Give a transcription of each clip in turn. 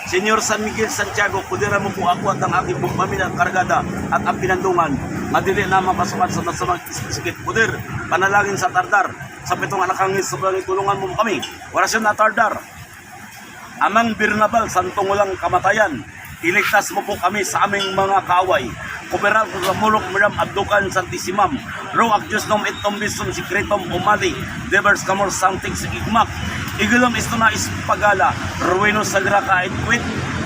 Senyor San Miguel Santiago, pudira mo po ako at ang aking buong pamilya kargada at ang pinandungan. Madili na mapasukan sa masamang sikit. Pudir, panalangin sa tardar. Sa pitong anak hangin, sobrang tulungan mo kami. Orasyon na tardar. Amang Birnabal, santong walang kamatayan. Iligtas mo po kami sa aming mga kaaway. Kuperal ko sa mulok miram abdukan santisimam. Roak Diyos nom itom bisum sikretom umali. Devers kamor santing sigigmak. Igulom isto na ispagala. Ruino sagra kahit quit.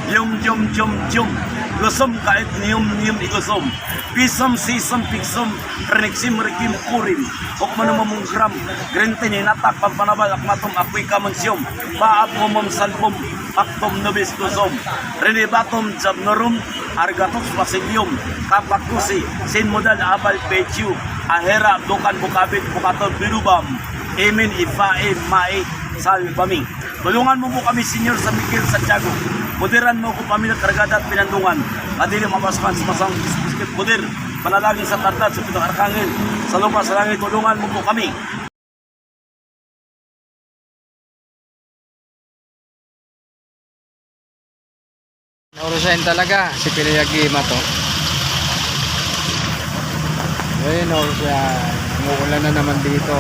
Yum. Gusum kahit niyum igusum. Pisum sisum piksum. Renexim rikim kurim. Hukman mo mong gram. Grente ni natak pampanabal akmatum apoy kamonsyum. Paap mo mong salpum. Aktom nubis gusum. Renibatum jabnorum. Argatos Basilyum, Kapakusi, Sin Modal Abal Pechu, Ahera, Dukan Bukabit, Bukator Birubam, Emin Ifae Mae Salbami. Tulungan mo po kami, Senyor San Miguel Santiago. Mudiran mo ko pamilya kargada at pinandungan. Madili mapasukan sa masang biskit mudir. Panalangin sa tartad sa pitong arkangel. Sa lupa sa langit, tulungan mo po kami. Naurusahin talaga si Piliyagima to. Ayun, naurusahin. Umuulan na naman dito.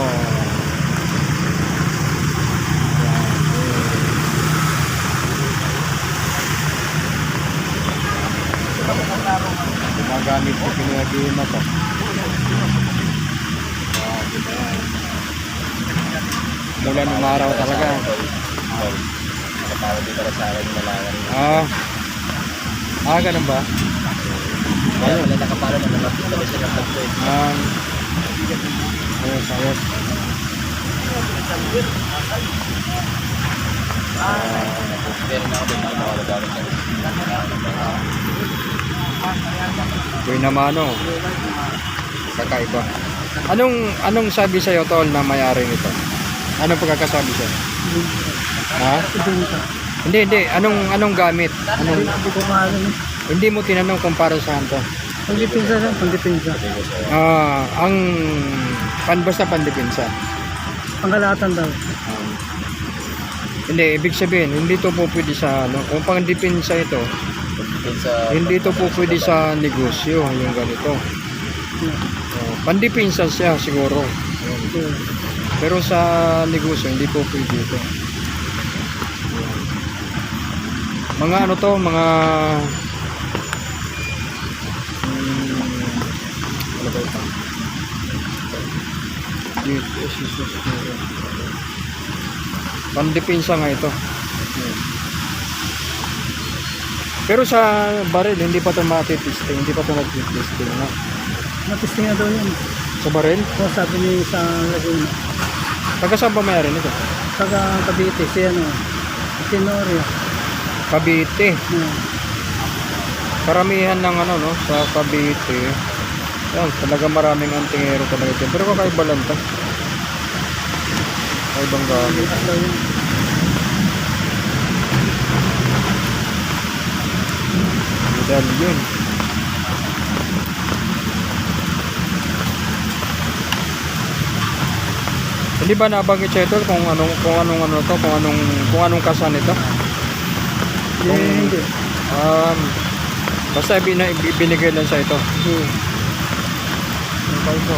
Gumagamit si Piliyagima to. Umulan ng araw talaga. Nakatawag dito sa akin malawan. Ganun ba? Kaya wala nakapala na nalapit na siya ng tagpo eh. Ayos. Pero na ako din ako nakalagamit na rin. Kuy naman o. Kakaiba. Anong sabi sa'yo, tol, na may-ari nito? Anong pagkakasabi sa'yo? Ha? Hindi. Anong gamit? Hindi mo tinanong kung para saan to? Pandipinsa lang, pandipinsa. Basta pandipinsa. Pangkalahatan daw. Hindi, ibig sabihin, hindi to po pwede sa, kung pandipinsa ito, hindi to po pwede sa negosyo, yung ganito. Pandipinsa siya siguro. Pero sa negosyo, hindi po pwede ito. Mga ano to, mga ano ba ito? Pandipinsa nga ito. Pero sa baril, hindi pa ito matitesting. Hindi pa ito nag-testing na. Matisting na daw yun. Sa baril? So, sabi niya sa Laguna. Taga saan ba mayroon ito? Taga Cavite, si Tenorio. Cavite. Karamihan ng sa Cavite. Yan, talaga maraming antingero talaga dyan. Pero kakaiba lang ito. Kaibang gamit. Medallion. Hindi ba nabanggit siya ito kung anong kasan ito? Hindi. Basta ibinigay lang sa ito. Okay po.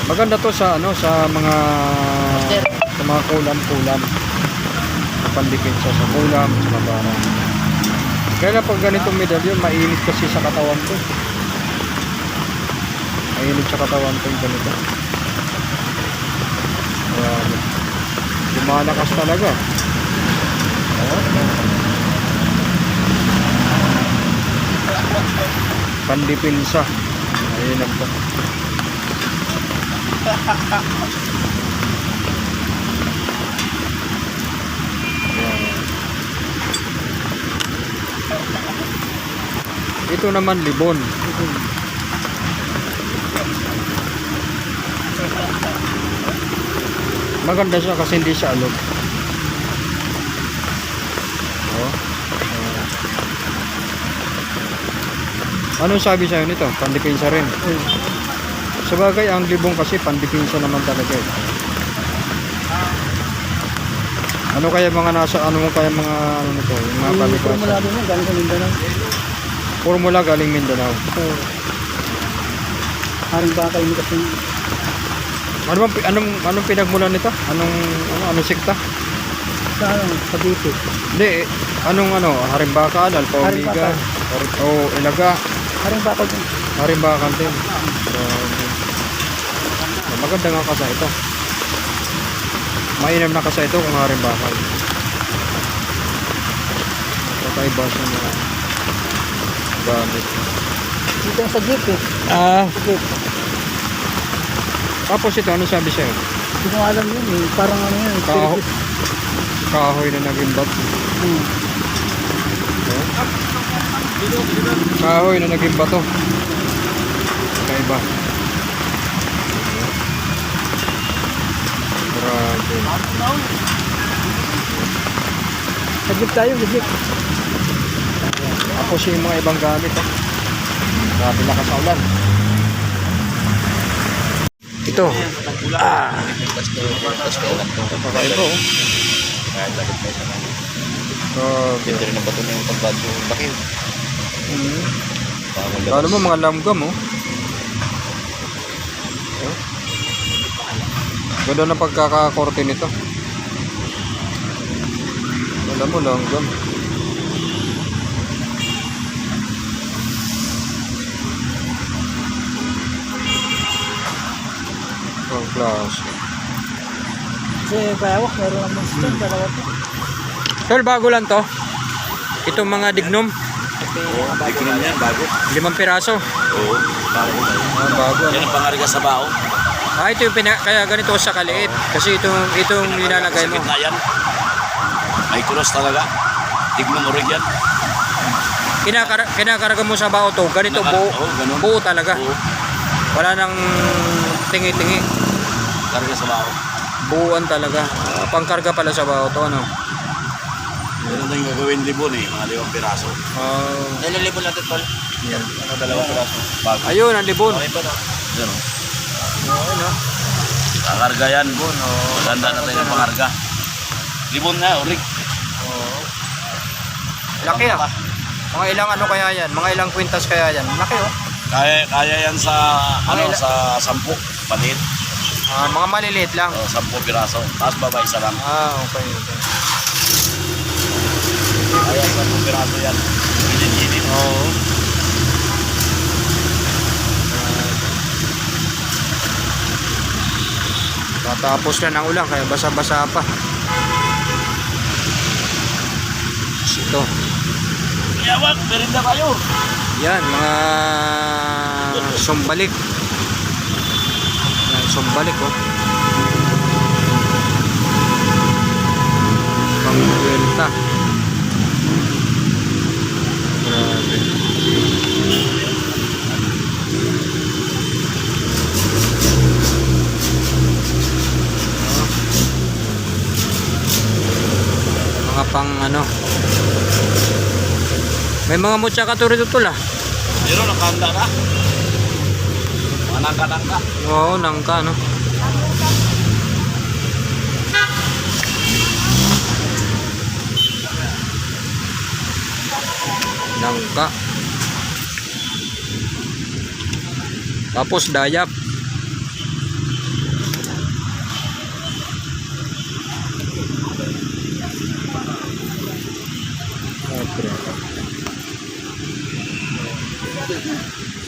Maganda to sa mga kulam-kulam. Pandipinsa sa kulam, sa barang. Kaya pag ganitong medalyon, mainit kasi sa katawan ko. Mainit sa katawan ko yung ganito. Lumalakas talaga. Pandipinsa. Ayun lang po. Ito naman libon. Maganda siya kasi hindi siya alog. Anong sabi sa'yo nito? Pandipinsa rin. Sabagay, ang libong kasi pandipinsa naman talaga. Ano kaya mga nasa, ano mo kaya mga, ano nito, yung mga Yung kalikasan? formula doon yan, galing sa Mindanao. Formula galing Mindanao. So, haring bakal mo kasi. Anong pinagmulan nito? Anong sikta? Sa ano, Cavite. Hindi, Harimbakal, Alpha Omega, Harimbakal. o Ilaga, Haring bakal din. Harimbakal din. So, maganda nga kasa ito. Mainam na kasa ito kung Harimbakal. Kakaiba siya na gamit. Dito yung sa jeep eh. Sa jeep. Tapos ito, ano sabi sa'yo? Hindi ko alam yun eh. Parang ano yun. Kahoy na naging bat. Kahoy na naging bato. Kakaiba. Grabe. Sa jeep tayo, sa jeep. Tapos yung mga ibang gamit. Grabe lakas sa ulan. Ito. Kakaiba oh. Ganda rin ang bato na yung pagbadyo laki. Lalo mo mga langgam oh. Ganda na pagkakakorte nito. Alam mo langgam. Ang klase. Kasi payawak, meron ang monster. Dalawa to. Tol, bago lang to. Itong mga dignum, Tignan yan, bago. 5 piraso. Oo, bago. Bago. Yan ang pangarga sa bao. Ito yung kaya ganito sa kaliit. Kasi itong nilalagay Sa mo. gitna yan. May kulos talaga. Tignan mo rin yan. Kinakarga mo sa bao to. Ganito buo. Oo, ganun. Buo talaga. Oo, Wala nang tingi-tingi. karga sa bao. Buuan talaga. Pangkarga pala sa bao to. Ano? Ganun din gagawin libon eh, mga 5 piraso. Ilan libo natin, tol? Yan. 2 piraso. Bago. Ayun, ang libon. Okay pa, no? Yan o. Ayun, oh. Kakarga yan. Maganda na tayo ng pangarga. Libon na, urig. Laki ah. Mga ilang ano kaya yan? Mga ilang kwintas kaya yan? Laki oh. Kaya yan sa, sa 10. Palit. Mga maliliit lang. 10 piraso. Tapos baba isa lang. Okay. Kaya 10 piraso yan. Ginit-ginit. Oo. Tatapos na ng ulan kaya basa-basa pa. Ito. Yawag, merinda kayo. Yan, mga sumbalik. Yan, sumbalik oh. Pang-buwelta. Grabe. Mga pang ano. May mga mutsa ka to rito tol ah. Pero nakahanda na. Mga nangka-nangka. Oo, nangka no. Nangka. Tapos dayap. Okay.